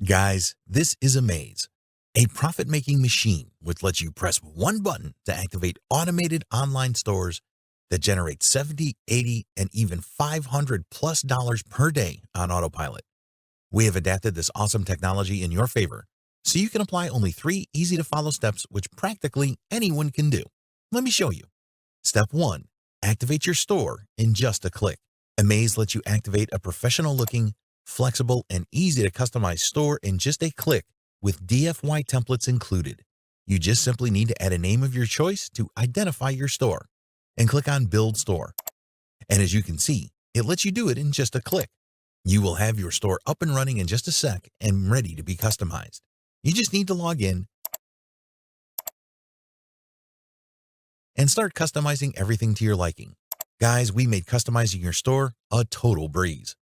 Guys, this is Amaze, a profit-making machine which lets you press one button to activate automated online stores that generate $70, $80, and even $500+ per day on autopilot. We have adapted this awesome technology in your favor, so you can apply only 3 easy-to-follow steps which practically anyone can do. Let me show you. Step 1. Activate your store in just a click. Amaze lets you activate a professional-looking, flexible, and easy-to-customize store in just a click with DFY templates included. You just simply need to add a name of your choice to identify your store and click on Build Store. And as you can see, it lets you do it in just a click. You will have your store up and running in just a sec and ready to be customized. You just need to log in and start customizing everything to your liking. Guys, we made customizing your store a total breeze.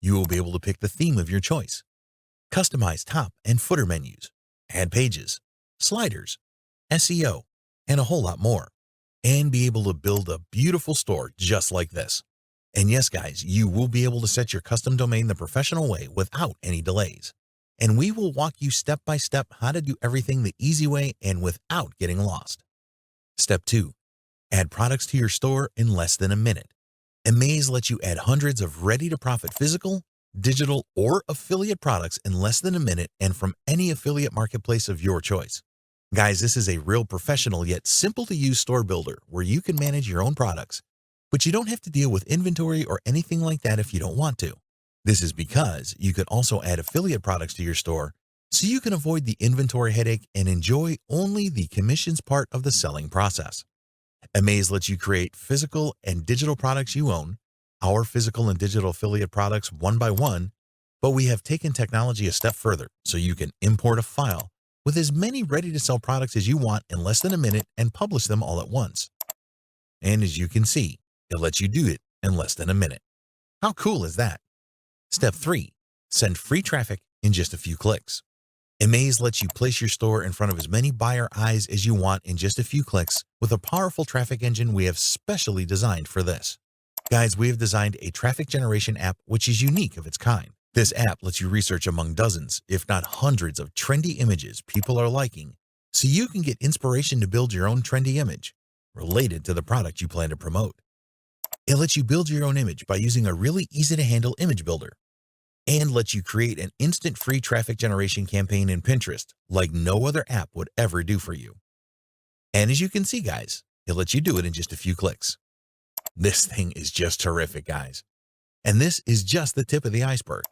You will be able to pick the theme of your choice, customize top and footer menus, add pages, sliders, SEO, and a whole lot more, and be able to build a beautiful store just like this. And yes, guys, you will be able to set your custom domain the professional way without any delays. And we will walk you step by step how to do everything the easy way and without getting lost. Step 2. Add products to your store in less than a minute. Amaze lets you add hundreds of ready-to-profit physical, digital, or affiliate products in less than a minute and from any affiliate marketplace of your choice. Guys, this is a real professional yet simple-to-use store builder where you can manage your own products, but you don't have to deal with inventory or anything like that if you don't want to. This is because you could also add affiliate products to your store so you can avoid the inventory headache and enjoy only the commissions part of the selling process. Amaze lets you create physical and digital products you own, our physical and digital affiliate products one by one, but we have taken technology a step further so you can import a file with as many ready-to-sell products as you want in less than a minute and publish them all at once. And as you can see, it lets you do it in less than a minute. How cool is that? Step 3. Send free traffic in just a few clicks. Amaze lets you place your store in front of as many buyer eyes as you want in just a few clicks with a powerful traffic engine we have specially designed for this. Guys, we have designed a traffic generation app which is unique of its kind. This app lets you research among dozens, if not hundreds, of trendy images people are liking, so you can get inspiration to build your own trendy image related to the product you plan to promote. It lets you build your own image by using a really easy-to-handle image builder and lets you create an instant free traffic generation campaign in Pinterest like no other app would ever do for you. And as you can see, guys, it lets you do it in just a few clicks. This thing is just terrific, guys. And this is just the tip of the iceberg.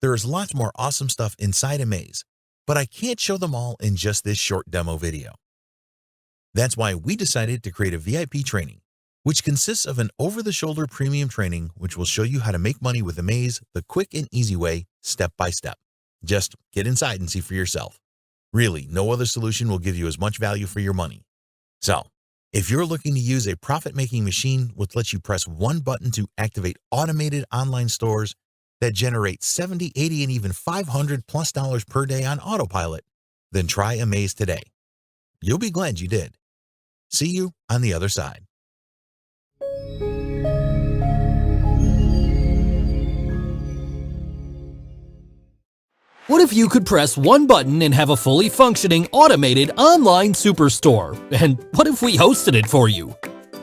There is lots more awesome stuff inside Amaze, but I can't show them all in just this short demo video. That's why we decided to create a VIP training, which consists of an over-the-shoulder premium training which will show you how to make money with Amaze the quick and easy way, step by step. Just get inside and see for yourself. Really, no other solution will give you as much value for your money. So, if you're looking to use a profit-making machine which lets you press one button to activate automated online stores that generate $70, $80, and even $500+ per day on autopilot, then try Amaze today. You'll be glad you did. See you on the other side. What if you could press one button and have a fully functioning automated online superstore? And what if we hosted it for you?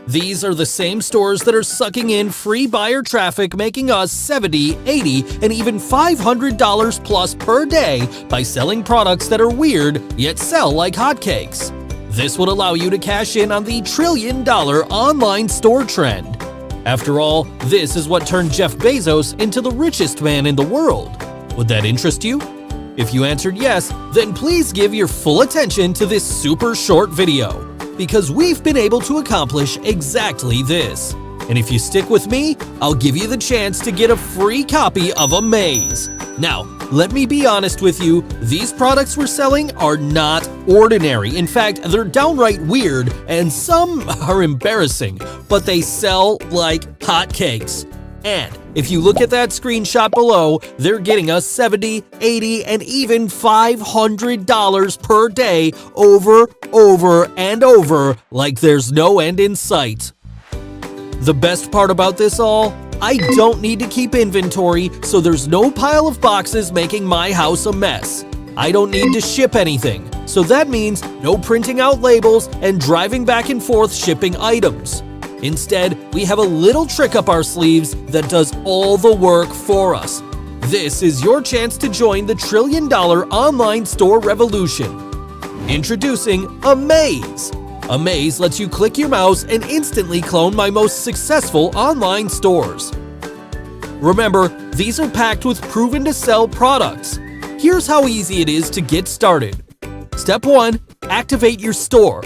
These are the same stores that are sucking in free buyer traffic, making us $70, $80, and even $500+ per day by selling products that are weird yet sell like hotcakes. This would allow you to cash in on the $1 trillion online store trend. After all, this is what turned Jeff Bezos into the richest man in the world. Would that interest you? If you answered yes, then please give your full attention to this super short video, because we've been able to accomplish exactly this. And if you stick with me, I'll give you the chance to get a free copy of Amaze. Now, let me be honest with you, these products we're selling are not ordinary. In fact, they're downright weird and some are embarrassing, but they sell like hotcakes. And if you look at that screenshot below, they're getting us $70, $80, and even $500 per day over and over like there's no end in sight. The best part about this all? I don't need to keep inventory, so there's no pile of boxes making my house a mess. I don't need to ship anything, so that means no printing out labels and driving back and forth shipping items. Instead, we have a little trick up our sleeves that does all the work for us. This is your chance to join the $1 trillion online store revolution. Introducing Amaze. Amaze lets you click your mouse and instantly clone my most successful online stores. Remember, these are packed with proven-to-sell products. Here's how easy it is to get started. Step 1. Activate your store.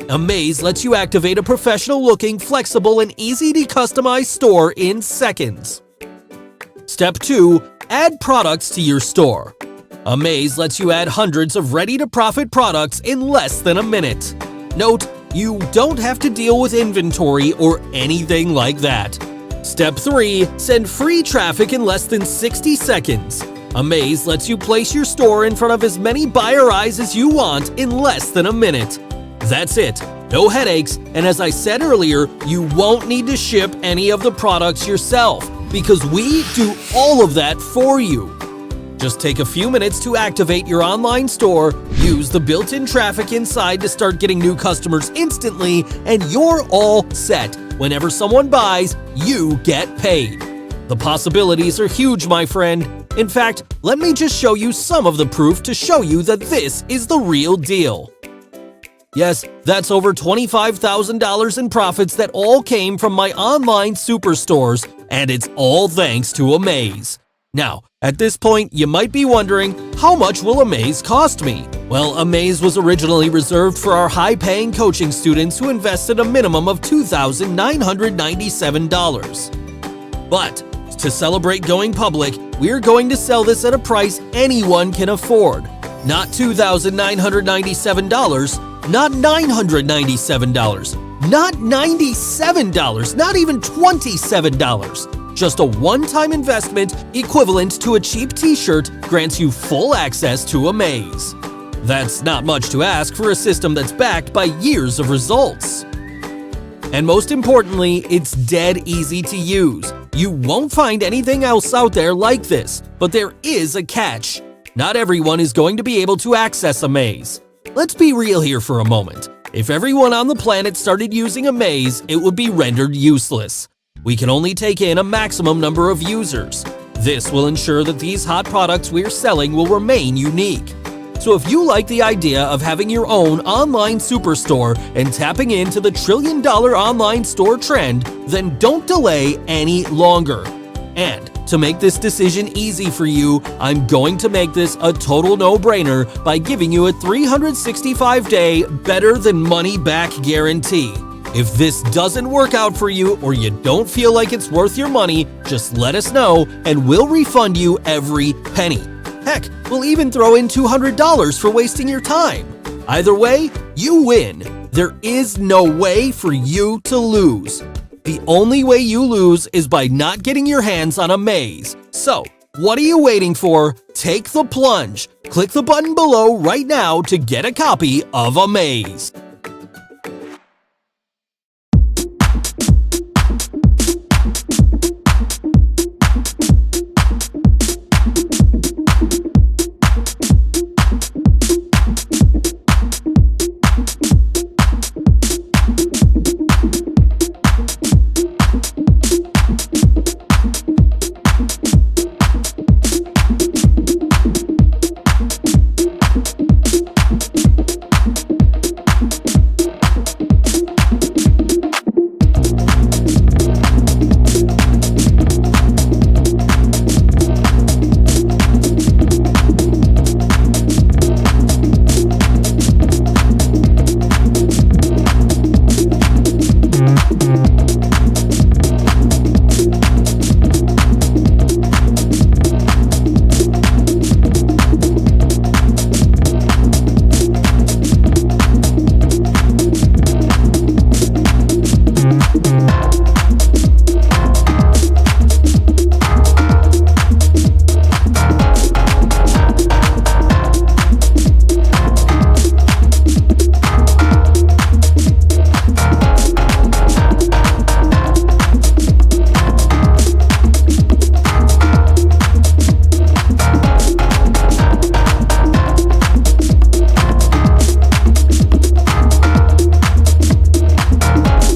Amaze lets you activate a professional-looking, flexible, and easy-to-customize store in seconds. Step 2. Add products to your store. Amaze lets you add hundreds of ready-to-profit products in less than a minute. Note, you don't have to deal with inventory or anything like that. Step 3. Send free traffic in less than 60 seconds. Amaze lets you place your store in front of as many buyer eyes as you want in less than a minute. That's it. No headaches, and as I said earlier, you won't need to ship any of the products yourself because we do all of that for you. Just take a few minutes to activate your online store, use the built-in traffic inside to start getting new customers instantly, and you're all set. Whenever someone buys, you get paid. The possibilities are huge, my friend. In fact, let me just show you some of the proof to show you that this is the real deal. Yes, that's over $25,000 in profits that all came from my online superstores, and it's all thanks to Amaze. Now, at this point, you might be wondering, how much will Amaze cost me? Well, Amaze was originally reserved for our high-paying coaching students who invested a minimum of $2,997. But to celebrate going public, we're going to sell this at a price anyone can afford. Not $2,997, not $997, not $97, not even $27. Just a one-time investment equivalent to a cheap t-shirt grants you full access to Amaze. That's not much to ask for a system that's backed by years of results. And most importantly, it's dead easy to use. You won't find anything else out there like this, but there is a catch. Not everyone is going to be able to access Amaze. Let's be real here for a moment. If everyone on the planet started using Amaze, it would be rendered useless. We can only take in a maximum number of users. This will ensure that these hot products we're selling will remain unique. So if you like the idea of having your own online superstore and tapping into the $1 trillion online store trend, then don't delay any longer. And to make this decision easy for you, I'm going to make this a total no-brainer by giving you a 365-day better than money back guarantee. If this doesn't work out for you or you don't feel like it's worth your money, just let us know and we'll refund you every penny. Heck, we'll even throw in $200 for wasting your time. Either way, you win. There is no way for you to lose. The only way you lose is by not getting your hands on Amaze. So, what are you waiting for? Take the plunge. Click the button below right now to get a copy of Amaze.